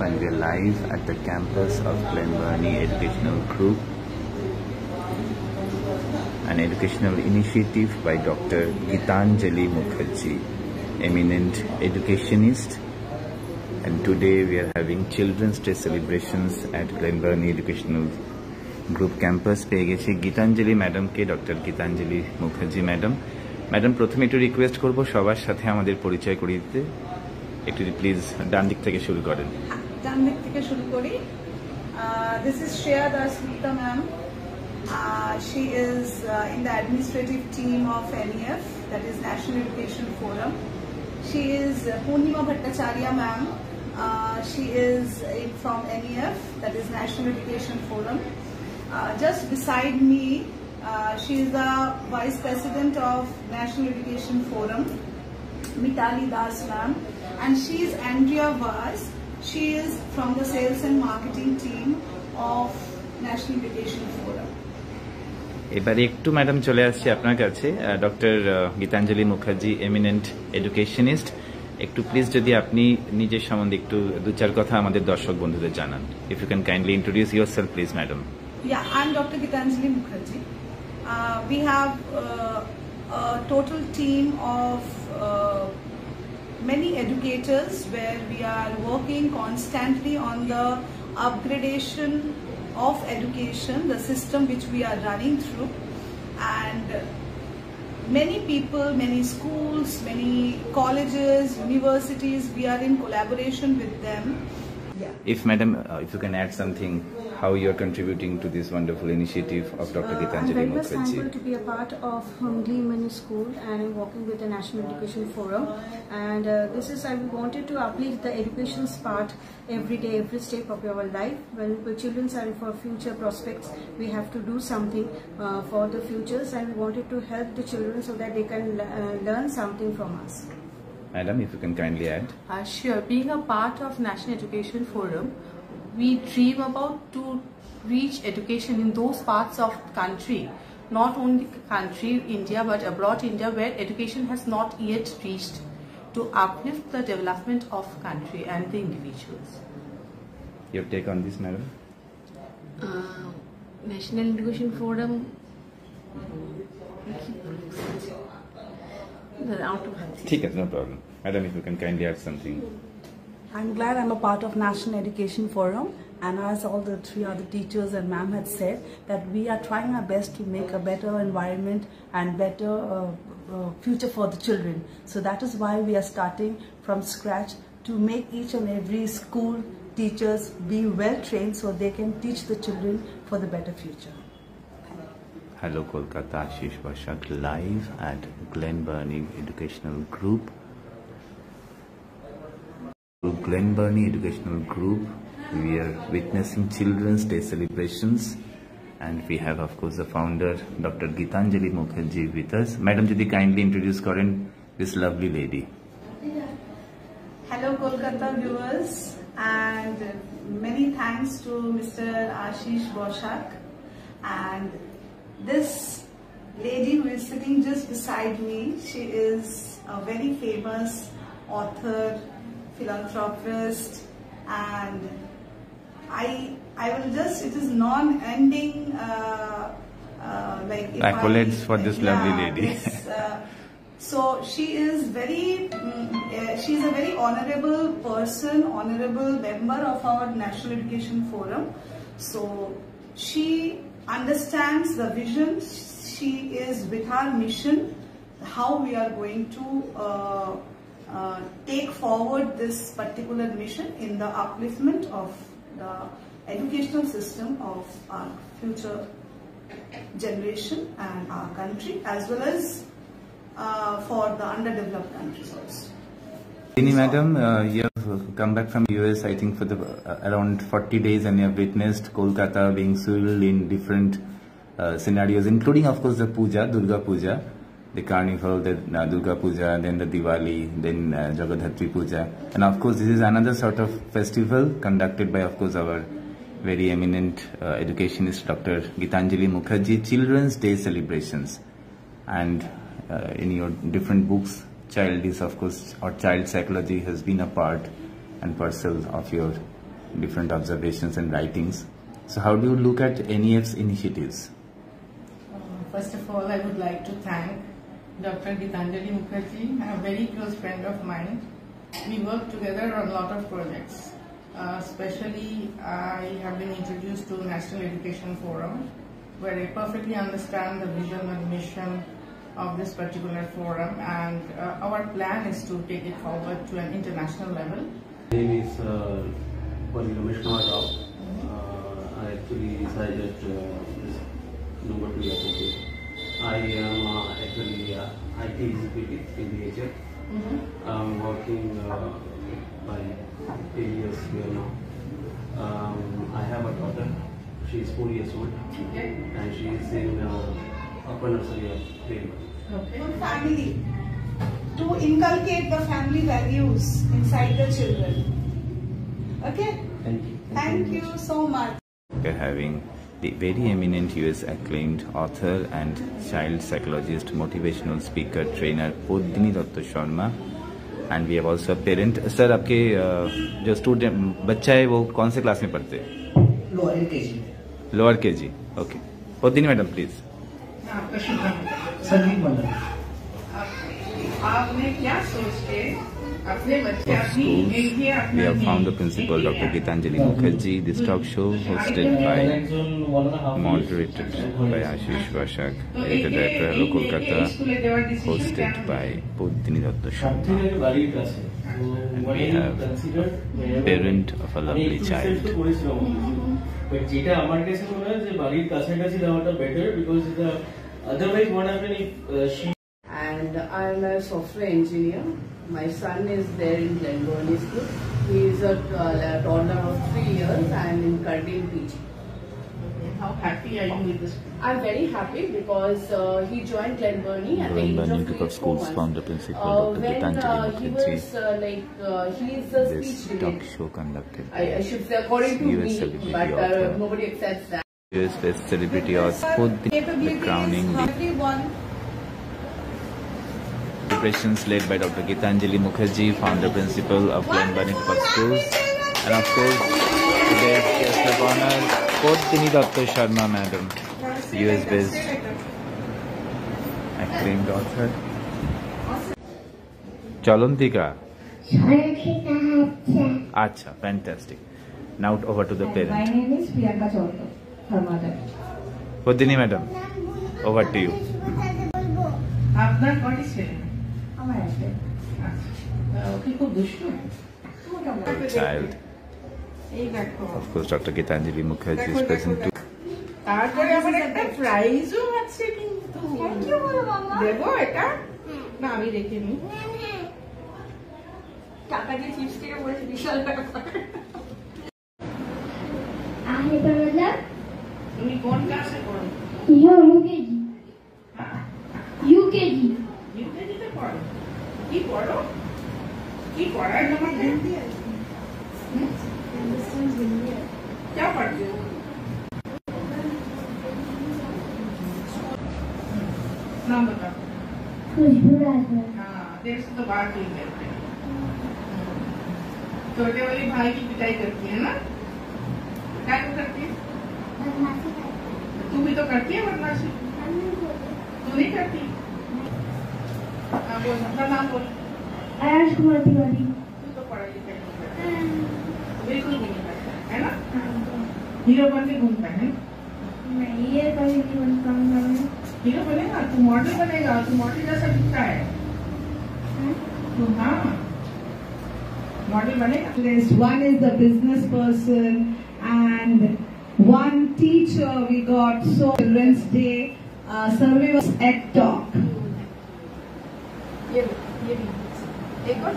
and we're live at the campus of Glen Burnie Educational Group, an educational initiative by Dr. Gitanjali Mukherjee, eminent educationist. And today we are having Children's Day celebrations at Glen Burnie Educational Group campus. পেয়ে গেছি গীতাঞ্জলি ম্যাডামকে, doctor Gitanjali Mukherjee madam. Madam, প্রথমে একটু request করব সবার সাথে আমাদের পরিচয় করিয়ে দিতে। একটু প্লিজ ডান দিক থেকে শুরু করেন। ডান দিক থেকে শুরু করি। This is Shreya Das Gupta ma'am. She is in the administrative team of NEF, that is National Education Forum. She is Purnima Bhattacharya ma'am. She is from NEF, that is National Education Forum. Just beside me, she is the Vice President of National Education Forum, Mitali Das ma'am, and she is Andrea Vaz. She is from the Sales and Marketing team of National Education Forum. এবারে একটু madam চলে আসছি আপনার কাছে, doctor Gitanjali Mukherjee, eminent educationist. একটু please যদি আপনি নিজের সম্বন্ধে একটু দু চার কথা আমাদের দর্শক বন্ধুদের জানান। If you can kindly introduce yourself, please, madam. Yeah, I'm Dr. Gitanjali Mukherjee. We have a total team of many educators where we are working constantly on the upgradation of education, the system which we are running through, and many people, many schools, many colleges, universities, we are in collaboration with them. If madam, if you can add something, how you are contributing to this wonderful initiative of Dr. Gitanjali I'm very much Mukherjee. thankful to be a part of Glen Burnie School and working with the National Education Forum. And I wanted to uplift the education's part every day, every step of our life. When children are for future prospects, we have to do something for the futures, and we wanted to help the children so that they can learn something from us. Madam, if you can kindly add. Sure. Being a part of National Education Forum, we dream about to reach education in those parts of country, not only country India but abroad India, where education has not yet reached, to uplift the development of country and the individuals. Your take on this, madam? National Education Forum. ठीक है, no problem. Madam, if you can kindly add something. I'm glad I'm a part of National Education Forum, and as all the three other teachers and ma'am had said, that we are trying our best to make a better environment and better future for the children. So that is why we are starting from scratch to make each and every school teachers be well trained so they can teach the children for the better future. Hello Kolkata, Ashish Bashak live at Glen Burnie Educational Group. Glen Burnie Educational Group, we are witnessing Children's Day celebrations, and we have of course the founder Dr. Gitanjali Mukherjee with us. Madam, jodi kindly introduce Karen this lovely lady. Hello Kolkata viewers, and many thanks to Mr. Ashish Bashak. And this lady who is sitting just beside me, she is a very famous author, philanthropist, and I will just, it is non-ending like accolades for this lovely lady. So she is she is a very honorable person, honorable member of our National Education Forum. So she understands the vision. She is with our mission, how we are going to take forward this particular mission in the upliftment of the educational system of our future generation and our country, as well as for the underdeveloped countries also. Madam, you have come back from US, I think, for the around 40 days, and you have witnessed Kolkata being swilled in different scenarios, including, of course, the Puja, Durga Puja, the Carnival, the Durga Puja, then the Diwali, then Jagadhatri Puja. And of course, this is another sort of festival conducted by, of course, our very eminent educationist, Dr. Gitanjali Mukherjee, Children's Day celebrations. And in your different books, child is, of course, or child psychology has been a part and parcel of your different observations and writings. So how do you look at NEF's initiatives? First of all, I would like to thank Dr. Gitanjali Mukherjee, a very close friend of mine. We work together on a lot of projects. Especially, I have been introduced to National Education Forum, where I perfectly understand the vision and mission of this particular forum, and our plan is to take it forward to an international level. My name is Ramesh Kumar Rao. I actually reside at number 2 Airport. I am actually IT executive in DHL. I'm working by 10 years here now. I have a daughter. She is 4 years old, and she is in upper nursery of Plainvani. Family, to inculcate the family values inside the children. Okay? Thank you. Thank you so much. We're having the very eminent US acclaimed author and child psychologist, motivational speaker, trainer Poddini Datta Sharma, and we have also a parent. Sir, आपके जो student बच्चा है वो कौन से class में पढ़ते हैं? Lower KG. Okay. Poddini madam please. आपका शुभ संदीप मंडल. आपने क्या सोच के अपने बच्चे We have found the principal, Dr. Gitanjali Mukherjee. This talk show hosted by, moderated by Ashish Vashak, editor director Hello Kolkata, hosted by Poddini Datta Sharma. And we have parent of a lovely child. But যেটা আমার কাছে মনে হয় যে বাড়ির কাছাকাছি দেওয়াটা better because otherwise what happen if she. And I'm a software engineer. My son is there in Glenburnie School. He is a toddler of 3 years and in Cardin PG. How happy are you with this? I'm very happy because he joined Glenburnie at the age of 3 or 4 months. Founder principal Dr. When Gitanjali he Mukherjee. was he is a This speech talk delay. show conducted I should say according to US me, celebrity but author. nobody accepts that. US best celebrity author, the crowning Everyone. Celebrations led by Dr. Gitanjali Mukherjee, founder principal of Glenburnie Public Schools, and of course today's guest of honor, Poddini Datta Sharma madam, US based acclaimed author. Chalantika. Acha, fantastic. Now over to the My parent. name is Priyanka Chaudhary, her mother. Poddini madam, over to you. আপনার কটি ছেলে? আমার একটা ওকে খুব দুষ্টু। Child. এই দেখো। Of course, Dr. Gitanjali Mukherjee is present too. তারপরে আমার একটা প্রাইজও আছে কিন্তু। থ্যাংক ইউ বলো মামা। দেবো এটা? না আমি রেখে নিই। টাকা দিয়ে চিপস কিনে বলেছে বিশাল ব্যাপার। তুমি কোন ক্লাসে পড়ো? ইউকেজি। ইউকেজিতে পড়ো? কি পড়ো? কি পড়ায় তোমাকে? क्या पढ़ते हो? नाम बताओ। खुशबू राजभर। हाँ, देर से तो बात ही करते हैं। छोटे वाली भाई की पिटाई करती है ना? क्या तो करती है? तू भी तो करती है बदमाशी? तू नहीं करती? हाँ बोल, अपना नाम बोल। आयुष कुमार तिवारी। तू तो पढ़ाई लिखाई नहीं करती, बिल्कुल भी नहीं करता है ना? हीरो बन के घूमता है? नहीं ये कभी नहीं बन पाऊंगा मैं। हीरो बनेगा, तू मॉडल बनेगा, तू मॉडल जैसा दिखता है। तू हाँ मॉडल बनेगा। One is the business person and one teacher we got. So Children's Day survey was at talk. ये भी एक और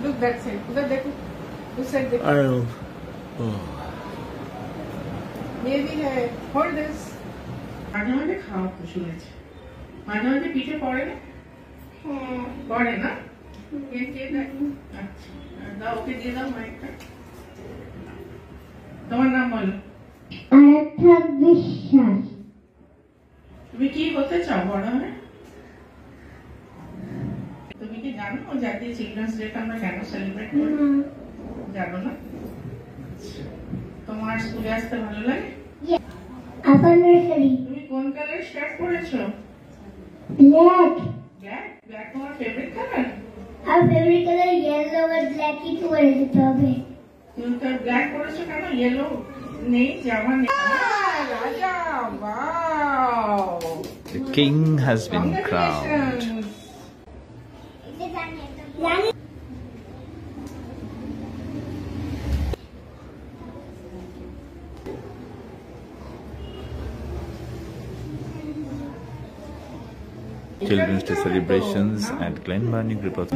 look that side, उधर देखो, उस साइड देखो। ये भी है, hold this। माঝে মাঝে খাও তো শুনেছি, মাঝে মাঝে পিঠে পড়ে না? পড়ে না? কে কে দেয়? আচ্ছা, দাও ওকে দিয়ে দাও মাইকটা। তোমার নাম বলো। আরাধ্যা বিশ্বাস। তুমি কি হতে চাও বড় হয়ে? তুমি কি জানো জানো জাতীয় চিলড্রেন্স ডেটা আমরা কেন সেলিব্রেট করি? জানো না? তোমার স্কুলে আসতে ভালো লাগে? তুমি কোন কালার শার্ট পরেছো? Black. ব্ল্যাক? ব্ল্যাক তোমার favourite colour? Our favorite color yellow and black is what is it? তুমি তো ব্ল্যাক পরেছো কেন? ইয়েলো নেই, জামা নেই। রাজা, wow! The king has been crowned. Children's Day celebrations at Glen Burnie group of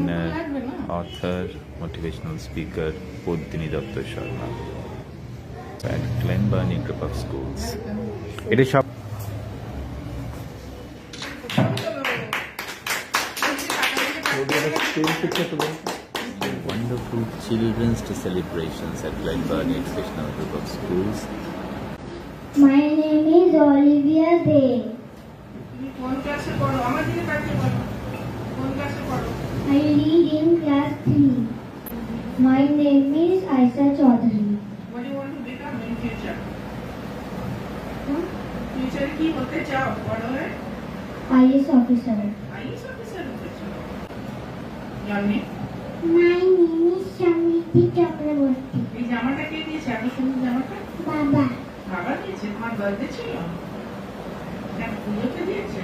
author, motivational speaker Poddini Dr. Sharma at Glen Burnie group of schools. It is shop. Wonderful Children's Day celebrations at Glen Burnie Educational Group of Schools. My name is Olivia Day. কোন ক্লাসে পড়ো? আমার দিকে তাকিয়ে বলো। কোন ক্লাসে পড়ো? I read in class 3. My name is Aisha Chaudhary. What do you want to become in future? Future কি হতে চাও? বড় হয়ে? IAS officer. IAS officer হতে চাও? Your name? My name is Shamriti Chakraborty. এই জামাটা কে দিয়েছে? এত সুন্দর জামাটা? Baba. বাবা দিয়েছে? তোমার বার্থডে ছিল? কেন পুজোতে দিয়েছে?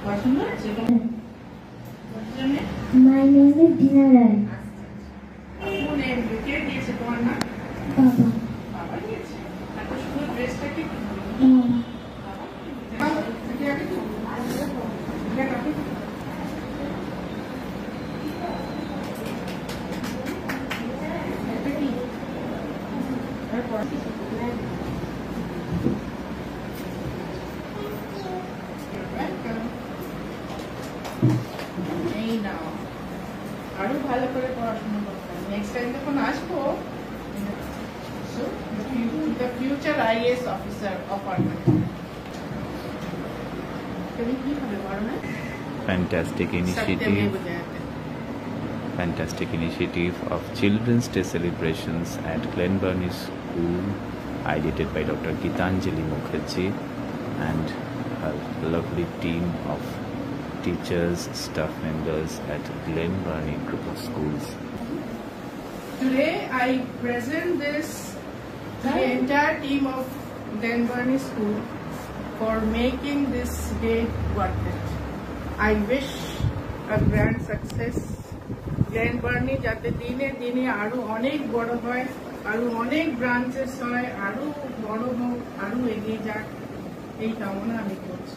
পছন্দ হয়েছে? What's your name? My name is Dinaran. Who named you? কে দিয়েছে তোমার নাম? Baba. বাবা দিয়েছে? এত সুন্দর ড্রেসটা কে কিনলো? Baba. এই নাও, আরো ভালো করে পড়াশোনা করতে হবে। নেক্সট টাইম যখন আসবো, the future IAS officer of our country. তুমি কি হবে বড় হয়ে? Fantastic initiative of Children's Day celebrations at Glen Burnie School, ideated by Dr. Gitanjali Mukherjee and a lovely team of teachers, staff members at Glen Burnie Group of Schools. Today I present this to the entire team of Glen Burnie School for making this day worth it. I wish a grand success. Glen Burnie যাতে দিনে দিনে আরো অনেক বড় হয়, আরো অনেক branches হয়, আরো বড় হোক, আরো এগিয়ে যাক, এই কামনা আমি করছি।